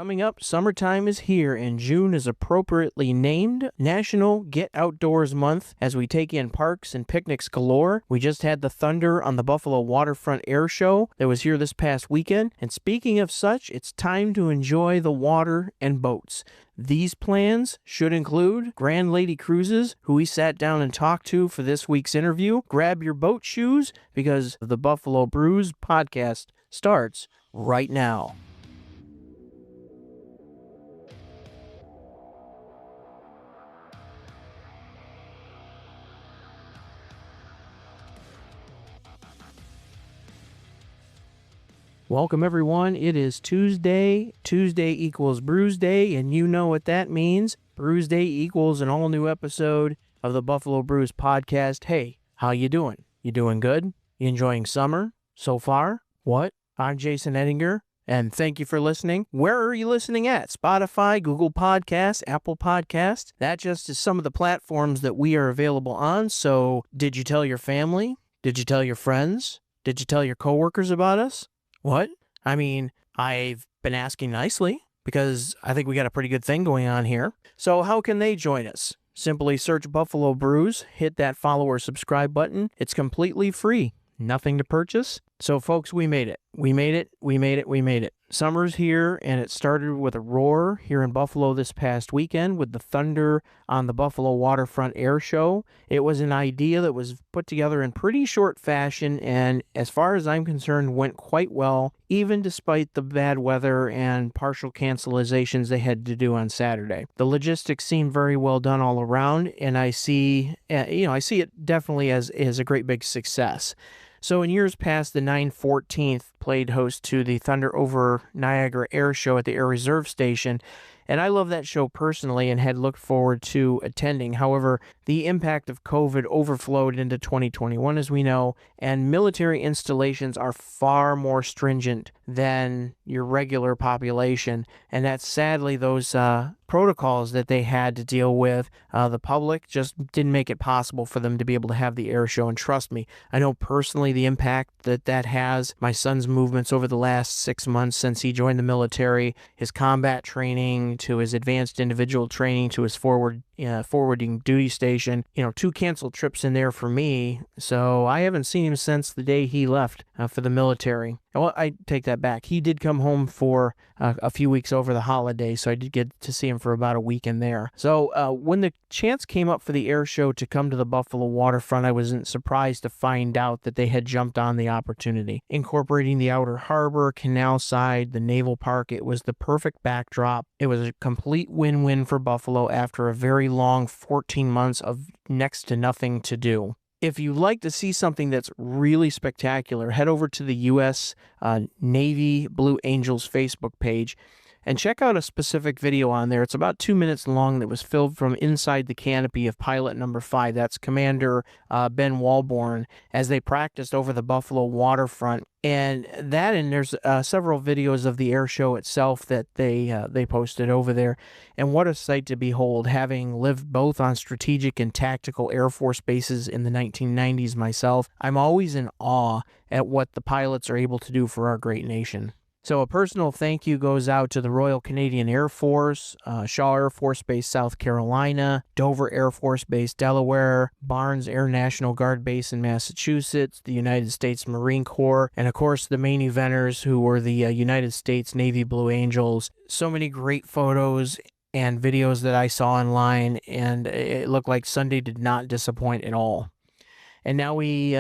Coming up, summertime is here, and June is appropriately named National Get Outdoors Month as we take in parks and picnics galore. We just had the Thunder on the Buffalo Waterfront Air Show that was here this past weekend, and speaking of such, it's time to enjoy the water and boats. These plans should include Grand Lady Cruises, who we sat down and talked to for this week's interview. Grab your boat shoes because the Buffalo Brews podcast starts right now. Welcome, everyone. It is Tuesday. Tuesday equals Brews Day, and you know what that means. Brews Day equals an all-new episode of the Buffalo Brews podcast. Hey, how you doing? You doing good? You enjoying summer so far? What? I'm Jason Ettinger, and thank you for listening. Where are you listening at? Spotify, Google Podcasts, Apple Podcasts? That just is some of the platforms that we are available on. So did you tell your family? Did you tell your friends? Did you tell your coworkers about us? What? I mean, I've been asking nicely because I think we got a pretty good thing going on here. So how can they join us? Simply search Buffalo Brews, hit that follow or subscribe button. It's completely free. Nothing to purchase. So folks, we made it. We made it. Summer's here, and it started with a roar here in Buffalo this past weekend with the Thunder on the Buffalo Waterfront Air Show. It was an idea that was put together in pretty short fashion, and as far as I'm concerned, went quite well, even despite the bad weather and partial cancelizations they had to do on Saturday. The logistics seem very well done all around, and I see it definitely as a great big success. So in years past, the 9/14th played host to the Thunder over Niagara Air Show at the Air Reserve Station, and I love that show personally and had looked forward to attending. However, the impact of COVID overflowed into 2021, as we know, and military installations are far more stringent than your regular population, and that's sadly those protocols that they had to deal with. The public just didn't make it possible for them to be able to have the air show, and trust me, I know personally the impact that has. My son's movements over the last 6 months since he joined the military, his combat training to his advanced individual training to his forwarding duty station, 2 canceled trips in there for me, so I haven't seen him since the day he left for the military. Well, I take that back. He did come home for a few weeks over the holidays, so I did get to see him for about a week in there. So when the chance came up for the air show to come to the Buffalo Waterfront, I wasn't surprised to find out that they had jumped on the opportunity. Incorporating the outer harbor, canal side, the naval park, it was the perfect backdrop. It was a complete win-win for Buffalo after a very long 14 months of next to nothing to do. If you'd like to see something that's really spectacular, head over to the U.S. Navy Blue Angels Facebook page and check out a specific video on there. It's about 2 minutes long that was filmed from inside the canopy of pilot number 5. That's Commander Ben Walborn, as they practiced over the Buffalo waterfront. And there's several videos of the air show itself that they posted over there. And what a sight to behold, having lived both on strategic and tactical Air Force bases in the 1990s myself. I'm always in awe at what the pilots are able to do for our great nation. So a personal thank you goes out to the Royal Canadian Air Force, Shaw Air Force Base, South Carolina, Dover Air Force Base, Delaware, Barnes Air National Guard Base in Massachusetts, the United States Marine Corps, and of course the main eventers who were the United States Navy Blue Angels. So many great photos and videos that I saw online, and it looked like Sunday did not disappoint at all. And now we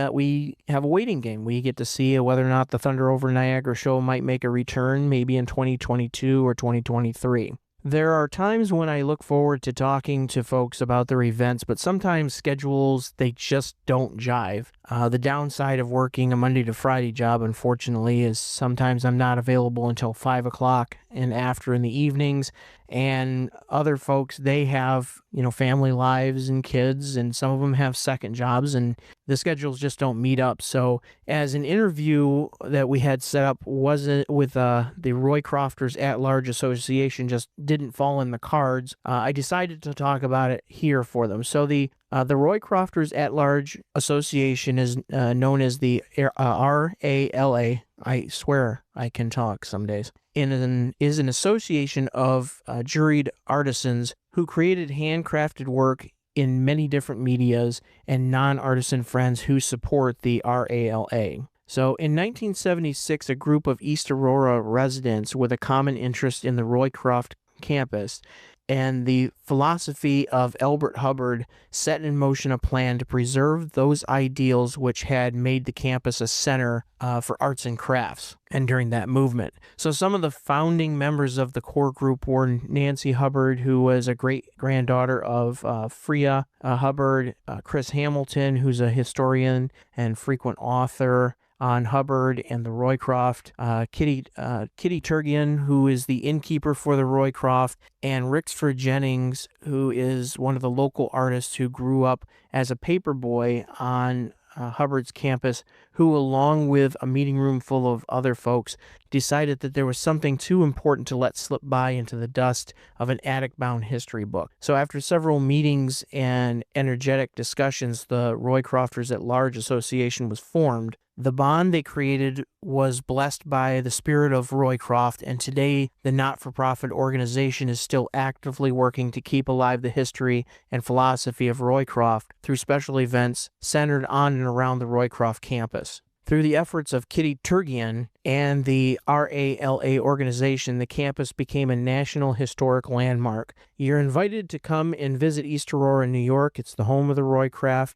have a waiting game. We get to see whether or not the Thunder over Niagara show might make a return, maybe in 2022 or 2023. There are times when I look forward to talking to folks about their events, but sometimes schedules, they just don't jive. The downside of working a Monday to Friday job, unfortunately, is sometimes I'm not available until 5 o'clock and after in the evenings. And other folks, they have, family lives and kids, and some of them have second jobs, and the schedules just don't meet up. So as an interview that we had set up wasn't with the Roycrofters at-large association just didn't fall in the cards, I decided to talk about it here for them. So the Roycrofters at-large association is known as the RALA, I swear I can talk some days. Is an association of juried artisans who created handcrafted work in many different medias and non-artisan friends who support the RALA. So in 1976, a group of East Aurora residents with a common interest in the Roycroft campus and the philosophy of Elbert Hubbard set in motion a plan to preserve those ideals which had made the campus a center for arts and crafts and during that movement. So some of the founding members of the core group were Nancy Hubbard, who was a great-granddaughter of Freya Hubbard, Chris Hamilton, who's a historian and frequent author on Hubbard and the Roycroft, Kitty Turgeon, who is the innkeeper for the Roycroft, and Rixford Jennings, who is one of the local artists who grew up as a paperboy on Hubbard's campus, who, along with a meeting room full of other folks, decided that there was something too important to let slip by into the dust of an attic-bound history book. So after several meetings and energetic discussions, the Roycrofters at Large Association was formed. The bond they created was blessed by the spirit of Roycroft, and today the not-for-profit organization is still actively working to keep alive the history and philosophy of Roycroft through special events centered on and around the Roycroft campus. Through the efforts of Kitty Turgeon and the RALA organization, the campus became a National Historic Landmark. You're invited to come and visit East Aurora, New York. It's the home of the Roycroft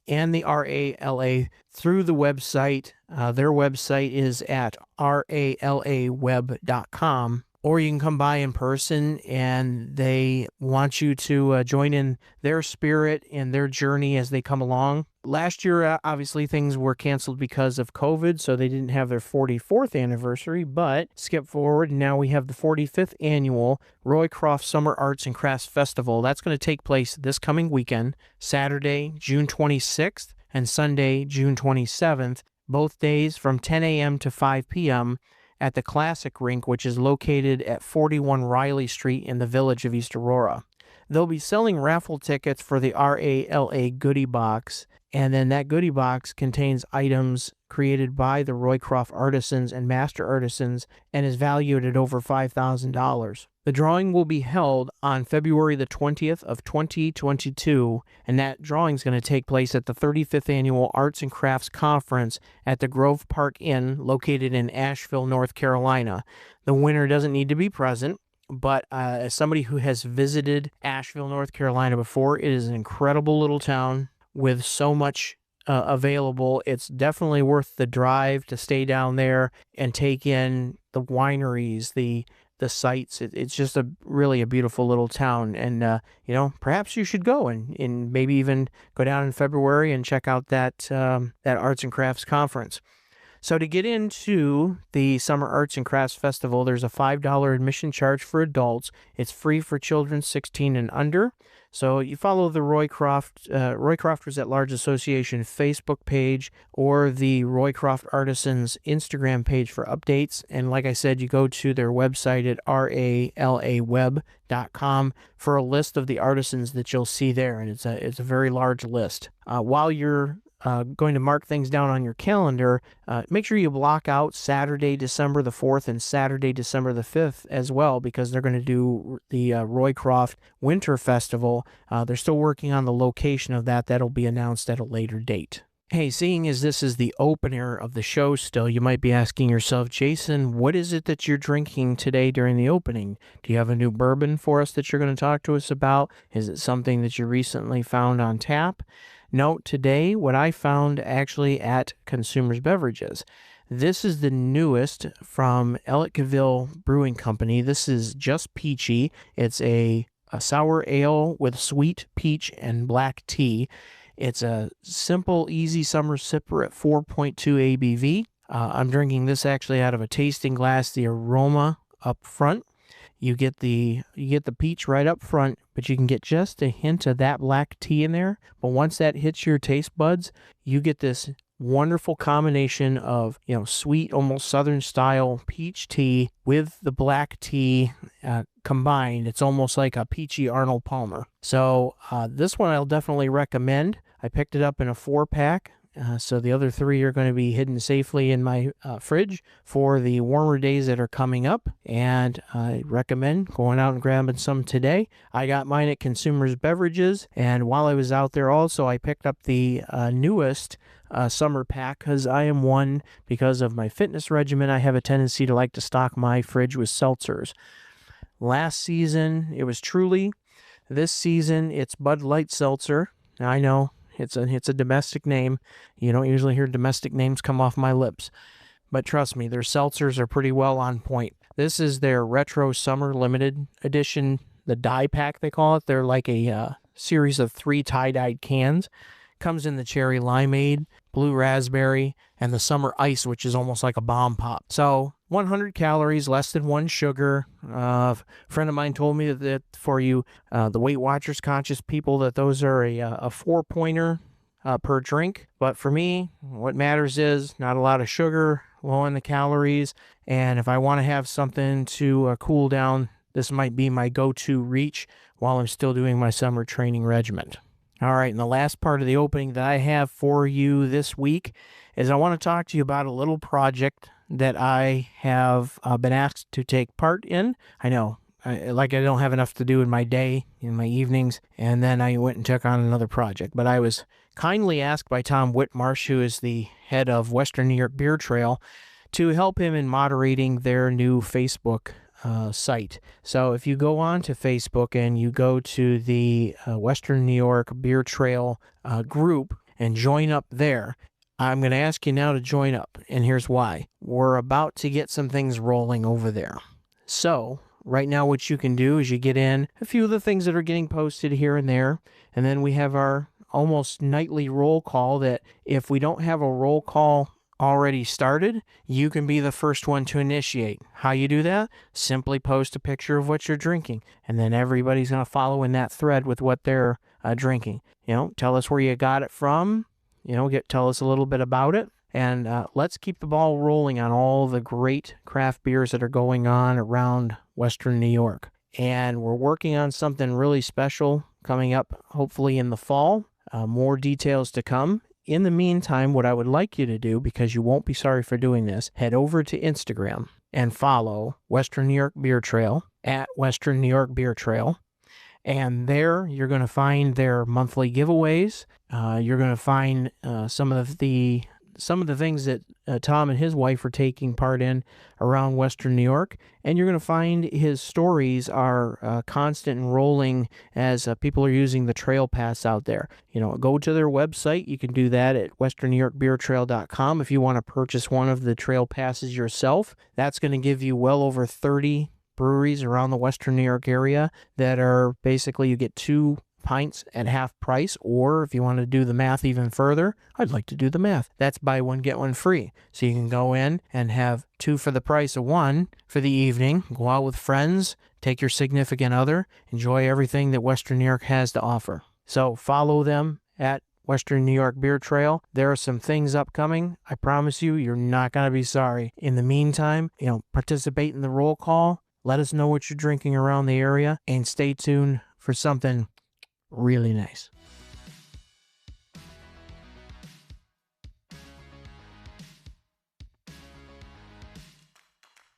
and the RALA through the website. Their website is at ralaweb.com, or you can come by in person, and they want you to join in their spirit and their journey as they come along. Last year, obviously, things were canceled because of COVID, so they didn't have their 44th anniversary, but skip forward, and now we have the 45th annual Roycroft Summer Arts and Crafts Festival. That's going to take place this coming weekend, Saturday, June 26th, and Sunday, June 27th, both days from 10 a.m. to 5 p.m., at the Classic Rink, which is located at 41 Riley Street in the village of East Aurora. They'll be selling raffle tickets for the RALA Goodie Box, and then that Goodie Box contains items created by the Roycroft artisans and master artisans and is valued at over $5,000. The drawing will be held on February the 20th of 2022, and that drawing is going to take place at the 35th Annual Arts and Crafts Conference at the Grove Park Inn, located in Asheville, North Carolina. The winner doesn't need to be present, but as somebody who has visited Asheville, North Carolina before, it is an incredible little town with so much available. It's definitely worth the drive to stay down there and take in the wineries, the sights. It's just really a beautiful little town, and perhaps you should go and maybe even go down in February and check out that Arts and Crafts Conference. So to get into the Summer Arts and Crafts Festival, there's a $5 admission charge for adults. It's free for children 16 and under. So you follow the Roycrofters at Large Association Facebook page or the Roycroft Artisans Instagram page for updates. And like I said, you go to their website at ralaweb.com for a list of the artisans that you'll see there. And it's a very large list. While you're going to mark things down on your calendar, make sure you block out Saturday, December the 4th and Saturday, December the 5th as well, because they're going to do the Roycroft Winter Festival. They're still working on the location of that. That'll be announced at a later date. Hey, seeing as this is the opener of the show still, you might be asking yourself, Jason, what is it that you're drinking today during the opening? Do you have a new bourbon for us that you're going to talk to us about? Is it something that you recently found on tap? No, today, what I found actually at Consumers Beverages. This is the newest from Ellicottville Brewing Company. This is Just Peachy. It's a sour ale with sweet peach and black tea. It's a simple, easy summer sipper at 4.2 ABV. I'm drinking this actually out of a tasting glass, the aroma up front. You get the peach right up front, but you can get just a hint of that black tea in there. But once that hits your taste buds, you get this wonderful combination of, sweet, almost Southern style peach tea with the black tea combined. It's almost like a peachy Arnold Palmer. So this one I'll definitely recommend. I picked it up in a 4-pack. So the other 3 are going to be hidden safely in my fridge for the warmer days that are coming up. And I recommend going out and grabbing some today. I got mine at Consumers Beverages. And while I was out there also, I picked up the newest summer pack because I am one, because of my fitness regimen, I have a tendency to like to stock my fridge with seltzers. Last season, it was Truly. This season, it's Bud Light Seltzer. Now, I know it's a domestic name. You don't usually hear domestic names come off my lips. But trust me, their seltzers are pretty well on point. This is their Retro Summer Limited Edition, the die pack they call it. They're like a series of 3 tie-dyed cans. Comes in the cherry limeade, blue raspberry, and the summer ice, which is almost like a bomb pop. So 100 calories, less than 1 sugar. A friend of mine told me that for you, the Weight Watchers conscious people, that those are a 4-pointer per drink. But for me, what matters is not a lot of sugar, low in the calories. And if I want to have something to cool down, this might be my go-to reach while I'm still doing my summer training regimen. All right, and the last part of the opening that I have for you this week is I want to talk to you about a little project that I have been asked to take part in. I know, I don't have enough to do in my day, in my evenings, and then I went and took on another project. But I was kindly asked by Tom Whitmarsh, who is the head of Western New York Beer Trail, to help him in moderating their new Facebook site. So if you go on to Facebook and you go to the Western New York Beer Trail group and join up there, I'm going to ask you now to join up, and here's why. We're about to get some things rolling over there. So right now what you can do is you get in a few of the things that are getting posted here and there, and then we have our almost nightly roll call that if we don't have a roll call already started, you can be the first one to initiate. How you do that? Simply post a picture of what you're drinking, and then everybody's going to follow in that thread with what they're drinking. Tell us where you got it from. Tell us a little bit about it, and let's keep the ball rolling on all the great craft beers that are going on around Western New York. And we're working on something really special coming up, hopefully in the fall. More details to come. In the meantime, what I would like you to do, because you won't be sorry for doing this, head over to Instagram and follow Western New York Beer Trail at Western New York Beer Trail. And there you're going to find their monthly giveaways. You're going to find some of the things that Tom and his wife are taking part in around Western New York. And you're going to find his stories are constant and rolling as people are using the trail pass out there. Go to their website. You can do that at westernnewyorkbeertrail.com if you want to purchase one of the trail passes yourself. That's going to give you well over 30 breweries around the Western New York area that are basically, you get 2 pints at half price, or if you want to do the math even further, I'd like to do the math. That's buy one, get one free. So you can go in and have 2 for the price of 1 for the evening, go out with friends, take your significant other, enjoy everything that Western New York has to offer. So follow them at Western New York Beer Trail. There are some things upcoming. I promise you, you're not going to be sorry. In the meantime, participate in the roll call. Let us know what you're drinking around the area, and stay tuned for something really nice.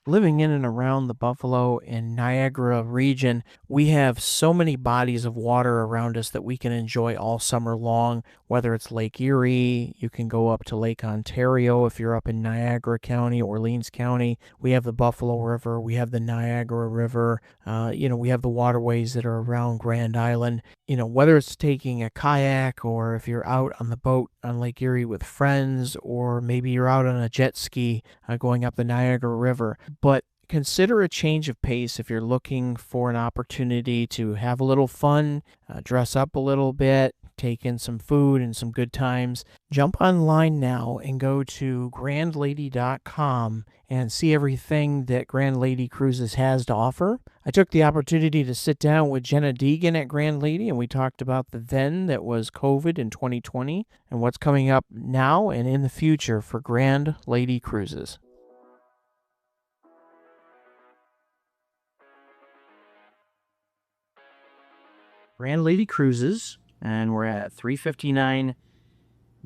Living in and around the Buffalo and Niagara region, we have so many bodies of water around us that we can enjoy all summer long, whether it's Lake Erie, you can go up to Lake Ontario if you're up in Niagara County, Orleans County. We have the Buffalo River, we have the Niagara River, we have the waterways that are around Grand Island. Whether it's taking a kayak or if you're out on the boat on Lake Erie with friends, or maybe you're out on a jet ski going up the Niagara River. But consider a change of pace if you're looking for an opportunity to have a little fun, dress up a little bit, take in some food and some good times. Jump online now and go to grandlady.com and see everything that Grand Lady Cruises has to offer. I took the opportunity to sit down with Jenna Deegan at Grand Lady, and we talked about the then that was COVID in 2020 and what's coming up now and in the future for Grand Lady Cruises. Grand Lady Cruises, and we're at 359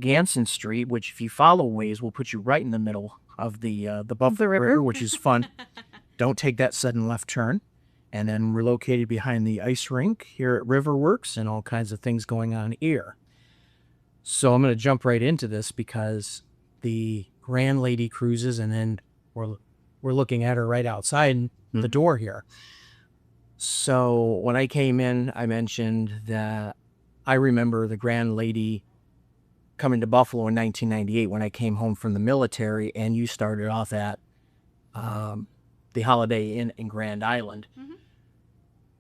Ganson Street, which if you follow Waze will put you right in the middle of the Buffalo River, which is fun. Don't take that sudden left turn. And then we're located behind the ice rink here at Riverworks and all kinds of things going on here. So I'm going to jump right into this because the Grand Lady cruises, and then we're looking at her right outside the door here. So when I came in, I mentioned that I remember the Grand Lady coming to Buffalo in 1998 when I came home from the military, and you started off at the Holiday Inn in Grand Island. Mm-hmm.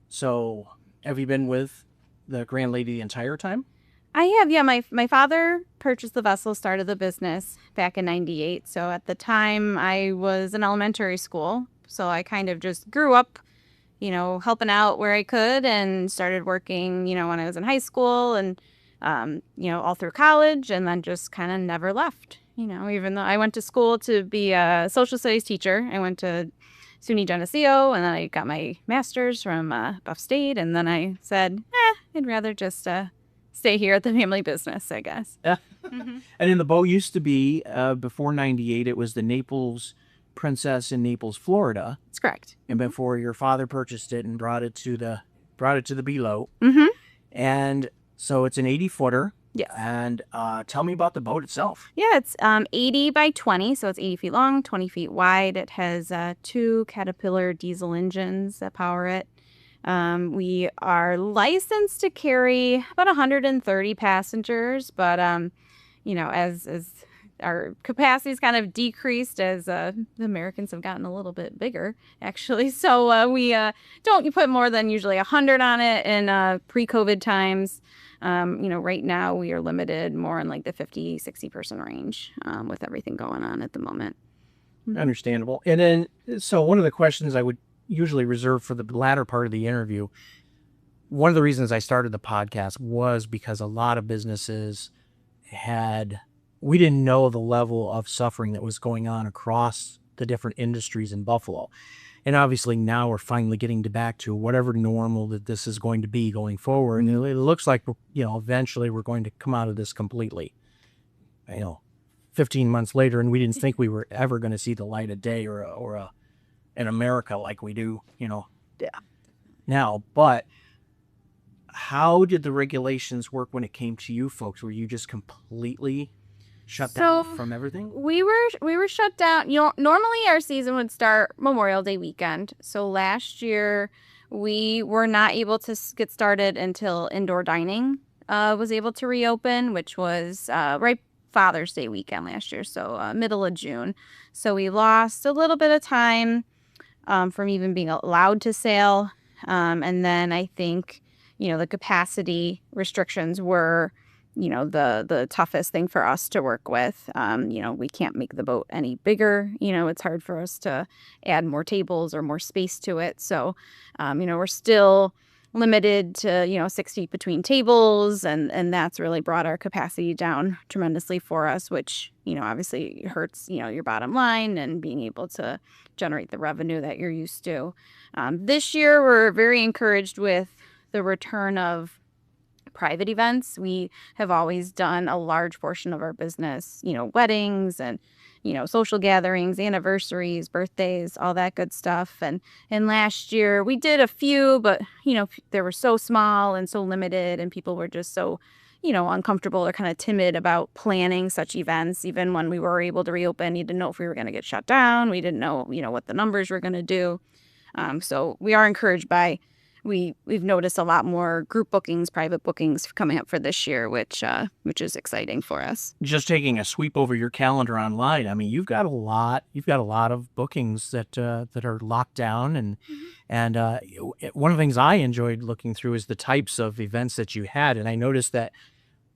So have you been with the Grand Lady the entire time? I have, yeah. My father purchased the vessel, started the business back in 98. So at the time I was in elementary school. So I kind of just grew up, helping out where I could, and started working, when I was in high school and, all through college, and then just kind of never left, even though I went to school to be a social studies teacher. I went to SUNY Geneseo, and then I got my master's from Buff State, and then I said, I'd rather just stay here at the family business, I guess. Yeah. Mm-hmm. And then the boat used to be, before 98, it was the Naples Princess in Naples, Florida. That's correct. And before your father purchased it and brought it to the below. Mm-hmm. And so it's an 80-footer. Yes. And tell me about the boat itself. Yeah, it's 80 by 20, so it's 80 feet long, 20 feet wide. It has 2 Caterpillar diesel engines that power it. We are licensed to carry about 130 passengers, but as our capacity's kind of decreased as the Americans have gotten a little bit bigger, actually. So we don't put more than usually 100 on it in pre-COVID times. Right now we are limited more in like the 50, 60 person range with everything going on at the moment. Understandable. And then, so one of the questions I would usually reserve for the latter part of the interview, one of the reasons I started the podcast was because a lot of businesses we didn't know the level of suffering that was going on across the different industries in Buffalo. And obviously now we're finally getting back to whatever normal that this is going to be going forward. And it looks like, eventually we're going to come out of this completely. 15 months later, and we didn't think we were ever going to see the light of day or in America like we do, now. But how did the regulations work when it came to you folks? Were you just completely shut down from everything? We were shut down. Normally our season would start Memorial Day weekend. So last year we were not able to get started until indoor dining was able to reopen, which was right Father's Day weekend last year, so middle of June. So we lost a little bit of time from even being allowed to sail. And then I think, the capacity restrictions were, the toughest thing for us to work with. We can't make the boat any bigger. It's hard for us to add more tables or more space to it. So, we're still limited to, 6 feet between tables, and that's really brought our capacity down tremendously for us, which, obviously hurts, your bottom line and being able to generate the revenue that you're used to. This year, we're very encouraged with the return of private events. We have always done a large portion of our business, weddings and, social gatherings, anniversaries, birthdays, all that good stuff. And last year we did a few, but, they were so small and so limited, and people were just so, uncomfortable or kind of timid about planning such events. Even when we were able to reopen, you didn't know if we were going to get shut down. We didn't know, what the numbers were going to do. So we are encouraged by, we've noticed a lot more group bookings, private bookings coming up for this year, which is exciting for us. Just taking a sweep over your calendar online, I mean, you've got a lot of bookings that are locked down, and one of the things I enjoyed looking through is the types of events that you had, and I noticed that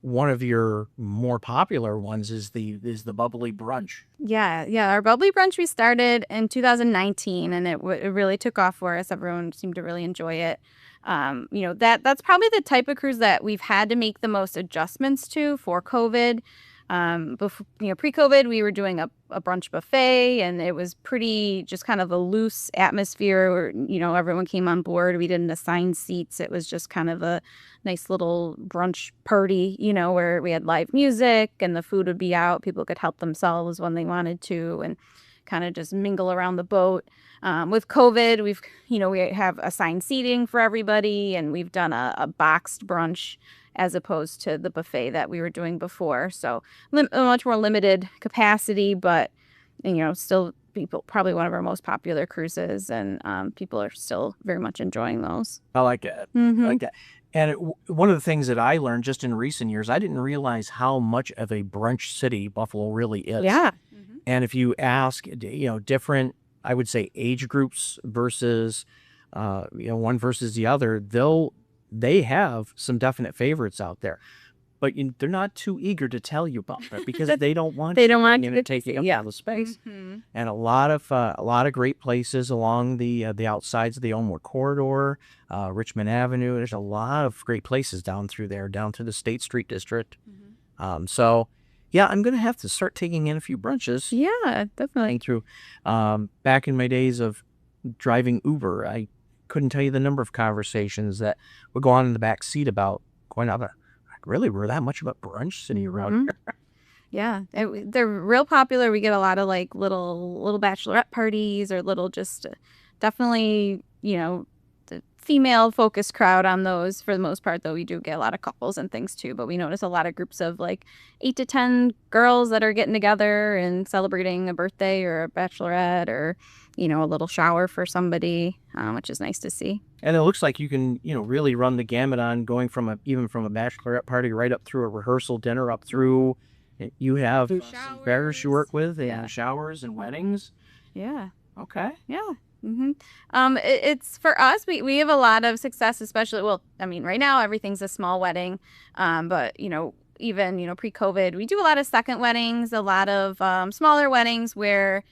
one of your more popular ones is the bubbly brunch. Yeah. Our bubbly brunch we started in 2019, and it really took off for us. Everyone seemed to really enjoy it. That's probably the type of cruise that we've had to make the most adjustments to for COVID. Before, pre-COVID, we were doing a brunch buffet, and it was pretty just kind of a loose atmosphere where, everyone came on board. We didn't assign seats. It was just kind of a nice little brunch party, where we had live music and the food would be out. People could help themselves when they wanted to and kind of just mingle around the boat. With COVID, we have assigned seating for everybody, and we've done a boxed brunch as opposed to the buffet that we were doing before. So a much more limited capacity, but, still probably one of our most popular cruises, and people are still very much enjoying those. I like it. Mm-hmm. I like that. And one of the things that I learned just in recent years, I didn't realize how much of a brunch city Buffalo really is. Yeah. Mm-hmm. And if you ask, different, I would say, age groups versus, one versus the other, they have some definite favorites out there, but they're not too eager to tell you about it because they don't want to take up all the space. Mm-hmm. And a lot of great places along the outsides of the Elmwood Corridor, Richmond Avenue. There's a lot of great places down through there, down to the State Street District. Mm-hmm. So yeah, I'm gonna have to start taking in a few brunches. Yeah, definitely. Through back in my days of driving Uber, I couldn't tell you the number of conversations that would go on in the back seat about going out there. Really, we're that much of a brunch city around here. Yeah, they're real popular. We get a lot of like little bachelorette parties or little just definitely, the female focused crowd on those for the most part, though we do get a lot of couples and things too. But we notice a lot of groups of like 8 to 10 girls that are getting together and celebrating a birthday or a bachelorette or, a little shower for somebody, which is nice to see. And it looks like you can, really run the gamut on going even from a bachelorette party right up through a rehearsal dinner up through. You have some bears you work with, and showers and weddings. Yeah. Okay. Yeah. Mm-hmm. It's for us. We have a lot of success, especially. Well, I mean, right now everything's a small wedding, but even pre-COVID, we do a lot of second weddings, a lot of smaller weddings where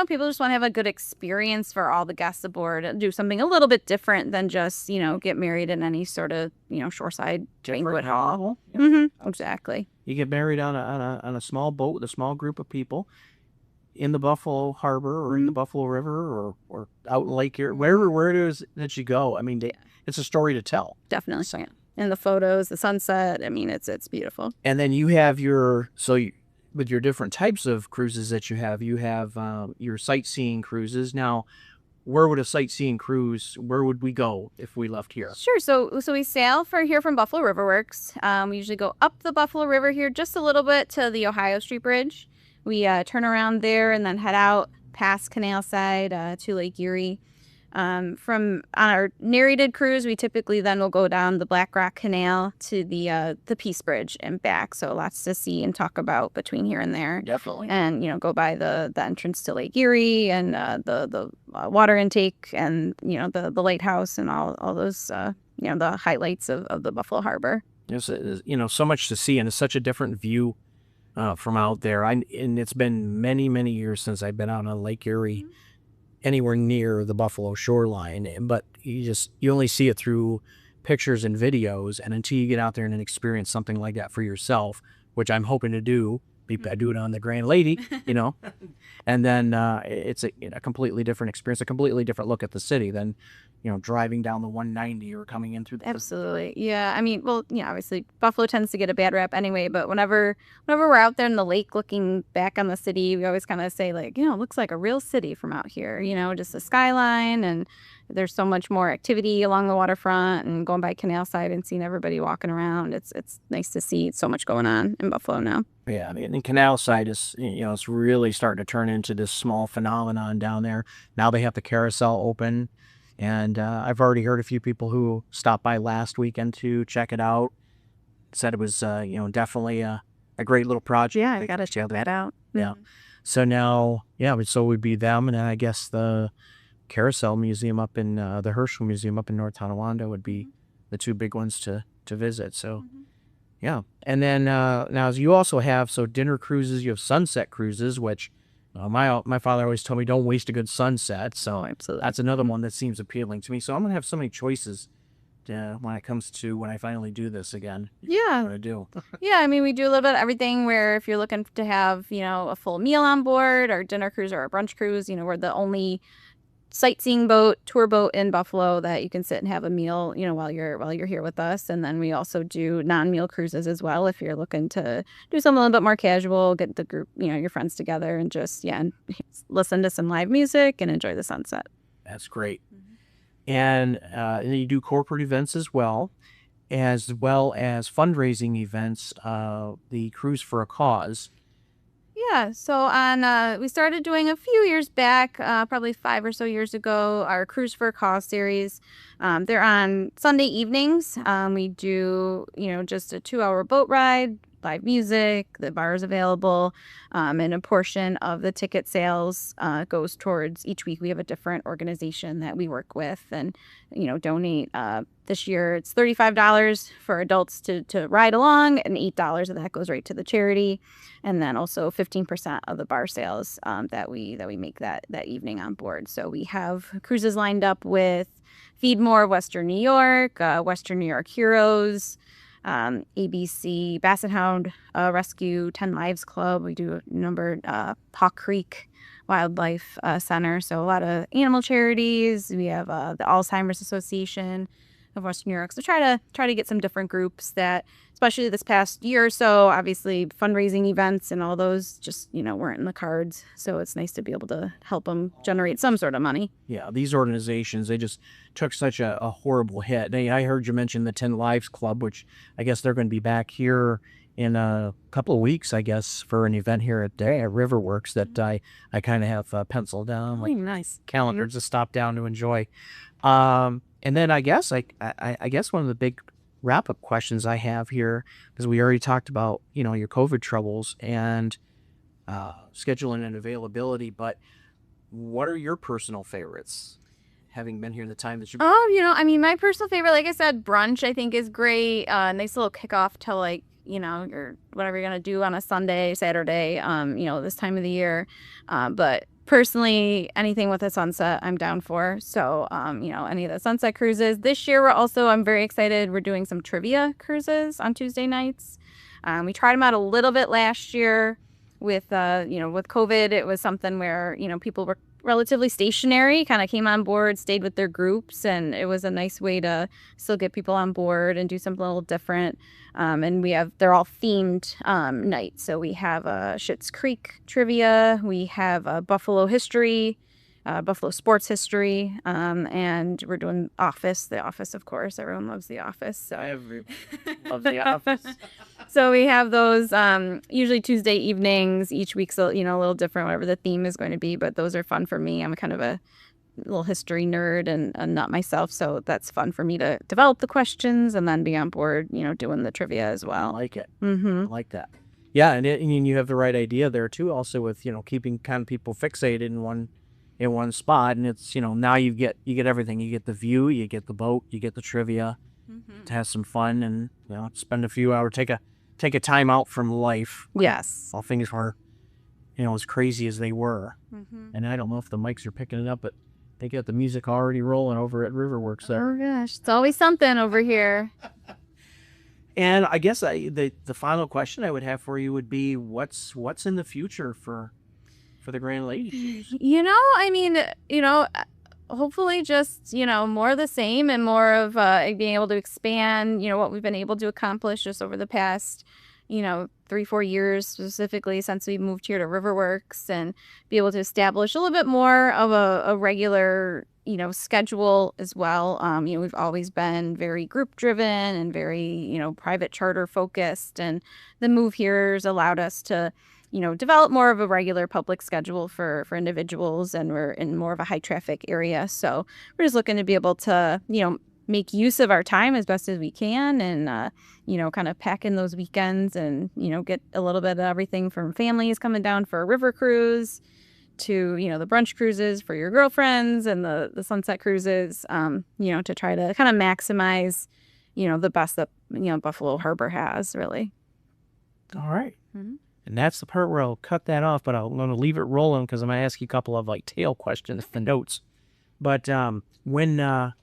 people just want to have a good experience for all the guests aboard and do something a little bit different than just get married in any sort of shoreside banquet hall. Yeah. Mm-hmm. Exactly. You get married on a small boat with a small group of people in the Buffalo Harbor or in the Buffalo River or out in Lake Erie, where it is that you go. I mean, it's a story to tell. Definitely. So, yeah. And the photos, the sunset. I mean, it's beautiful. And then you have with your different types of cruises that you have your sightseeing cruises. Now, where would where would we go if we left here? Sure. So we sail from Buffalo River Works. We usually go up the Buffalo River here just a little bit to the Ohio Street Bridge. We turn around there and then head out past Canal Side to Lake Erie. On our narrated cruise, we typically then will go down the Black Rock Canal to the Peace Bridge and back. So lots to see and talk about between here and there. Definitely. And go by the entrance to Lake Erie and the water intake and the lighthouse and all those the highlights of the Buffalo Harbor. Yes, so much to see, and it's such a different view from out there. And it's been many, many years since I've been out on Lake Erie. Mm-hmm. Anywhere near the Buffalo shoreline, but you only see it through pictures and videos, and until you get out there and experience something like that for yourself, which I'm hoping to do, I do it on the Grand Lady, and then it's a completely different experience, a completely different look at the city than driving down the 190 or coming in through the Absolutely. Yeah. I mean, well, obviously Buffalo tends to get a bad rap anyway, but whenever we're out there in the lake looking back on the city, we always kind of say like, it looks like a real city from out here, just the skyline, and there's so much more activity along the waterfront and going by Canal Side and seeing everybody walking around. It's nice to see so much going on in Buffalo now. Yeah, I mean, the Canal Side is, it's really starting to turn into this small phenomenon down there. Now they have the carousel open. And I've already heard a few people who stopped by last weekend to check it out. Said it was, definitely a great little project. Yeah, I got to check that out. Yeah. Mm-hmm. So now, so it would be them. And I guess the Carousel Museum up in, the Herschel Museum up in North Tonawanda would be the two big ones to visit. So, yeah. And then now as you also have, dinner cruises, you have sunset cruises, which... my father always told me don't waste a good sunset, so absolutely. That's another one that seems appealing to me. So I'm going to have so many choices when it comes to when I finally do this again. Yeah. What I do. Yeah, I mean, we do a little bit of everything where if you're looking to have, a full meal on board, our dinner cruise or our brunch cruise, we're the only sightseeing boat, tour boat in Buffalo that you can sit and have a meal, while you're here with us. And then we also do non-meal cruises as well if you're looking to do something a little bit more casual, get the group, your friends together and just and listen to some live music and enjoy the sunset. That's great. And you do corporate events as well as fundraising events, the Cruise for a Cause. Yeah, so we started doing a few years back, probably 5 or so years ago, our Cruise for a Cause series. They're on Sunday evenings. We do, just a 2-hour boat ride, live music, the bar is available, and a portion of the ticket sales goes towards, each week we have a different organization that we work with and, donate. This year it's $35 for adults to ride along, and $8 of that goes right to the charity. And then also 15% of the bar sales that we make that evening on board. So we have cruises lined up with Feed More Western New York, Western New York Heroes, ABC Basset Hound Rescue, 10 Lives Club. We do a number, Hawk Creek Wildlife Center. So a lot of animal charities. We have the Alzheimer's Association of Western New York. So try to get some different groups that, especially this past year or so, obviously fundraising events and all those just, weren't in the cards. So it's nice to be able to help them generate some sort of money. Yeah, these organizations, they just took such a horrible hit. I heard you mention the 10 Lives Club, which I guess they're going to be back here in a couple of weeks, I guess, for an event here at Riverworks that I kind of have penciled down, like nice calendars to stop down to enjoy. And then I guess I guess one of the big wrap-up questions I have here, because we already talked about, your COVID troubles and scheduling and availability, but what are your personal favorites, having been here the time that you... Oh, I mean, my personal favorite, like I said, brunch I think is great. Nice little kickoff to like, your whatever you're going to do on a Sunday, Saturday, this time of the year. But personally, anything with a sunset, I'm down for. So, any of the sunset cruises. This year, I'm very excited. We're doing some trivia cruises on Tuesday nights. We tried them out a little bit last year with, with COVID. It was something where, people were relatively stationary, kind of came on board, stayed with their groups, and it was a nice way to still get people on board and do something a little different. And they're all themed nights. So we have Schitt's Creek trivia, we have Buffalo history, Buffalo sports history, and we're doing The Office, of course. Everyone loves The Office. So Everyone loves The Office. So we have those usually Tuesday evenings. Each week's a little different, whatever the theme is going to be. But those are fun for me. I'm kind of a little history nerd and a nut myself, so that's fun for me to develop the questions and then be on board, doing the trivia as well. I like it. Mm-hmm. I like that. Yeah, and you have the right idea there too. Also with keeping kind of people fixated in one spot, and it's now you get everything. You get the view, you get the boat, you get the trivia, to have some fun and spend a few hours, take a time out from life. Yes. All things were as crazy as they were. Mm-hmm. And I don't know if the mics are picking it up, but they got the music already rolling over at Riverworks there. Oh gosh, it's always something over here. And I guess the final question I would have for you would be, what's in the future for the Grand Ladies? I mean, hopefully just, more of the same and more of being able to expand, what we've been able to accomplish just over the past, 3-4 years, specifically since we moved here to Riverworks, and be able to establish a little bit more of a regular, schedule as well. We've always been very group driven and very, private charter focused, and the move here has allowed us to develop more of a regular public schedule for individuals, and we're in more of a high traffic area. So we're just looking to be able to, make use of our time as best as we can, and, kind of pack in those weekends and, get a little bit of everything from families coming down for a river cruise to, the brunch cruises for your girlfriends and the sunset cruises, to try to kind of maximize, the best that, Buffalo Harbor has, really. All right. Mm-hmm. And that's the part where I'll cut that off, but I'm going to leave it rolling because I'm going to ask you a couple of tail questions, the notes. But when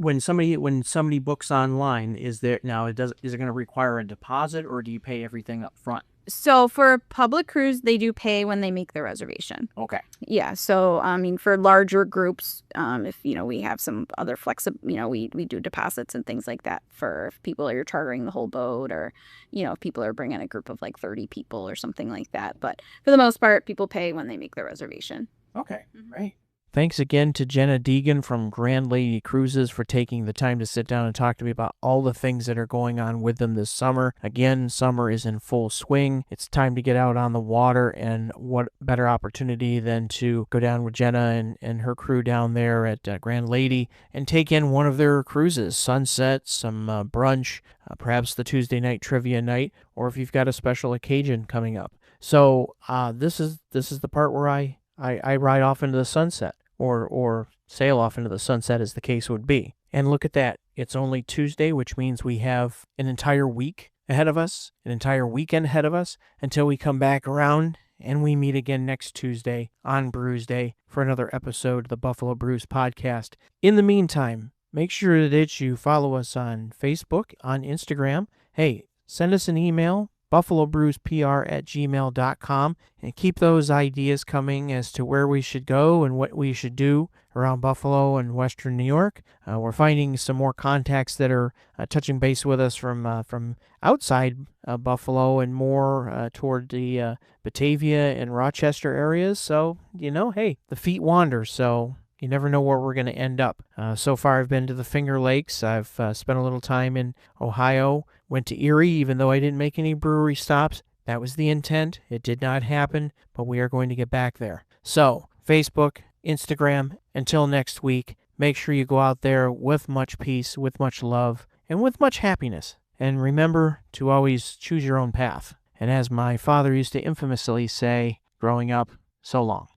when somebody books online, is it going to require a deposit, or do you pay everything up front? So for public cruise, they do pay when they make the reservation. Okay. Yeah. So, I mean, for larger groups, if, we have some other we do deposits and things like that for if people are chartering the whole boat, or, if people are bringing a group of like 30 people or something like that. But for the most part, people pay when they make the reservation. Okay. Great. Thanks again to Jenna Deegan from Grand Lady Cruises for taking the time to sit down and talk to me about all the things that are going on with them this summer. Again, summer is in full swing. It's time to get out on the water, and what better opportunity than to go down with Jenna and her crew down there at Grand Lady and take in one of their cruises, sunset, some brunch, perhaps the Tuesday night trivia night, or if you've got a special occasion coming up. So this is the part where I ride off into the sunset. Or sail off into the sunset, as the case would be. And look at that. It's only Tuesday, which means we have an entire week ahead of us, an entire weekend ahead of us, until we come back around and we meet again next Tuesday on Brews Day for another episode of the Buffalo Brews Podcast. In the meantime, make sure that you follow us on Facebook, on Instagram. Hey, send us an email, buffalobrewspr@gmail.com, and keep those ideas coming as to where we should go and what we should do around Buffalo and Western New York. We're finding some more contacts that are touching base with us from outside Buffalo and more toward the Batavia and Rochester areas. So, hey, the feet wander, so you never know where we're going to end up. So far, I've been to the Finger Lakes. I've spent a little time in Ohio. Went to Erie, even though I didn't make any brewery stops. That was the intent. It did not happen, but we are going to get back there. So, Facebook, Instagram, until next week, make sure you go out there with much peace, with much love, and with much happiness. And remember to always choose your own path. And as my father used to infamously say growing up, so long.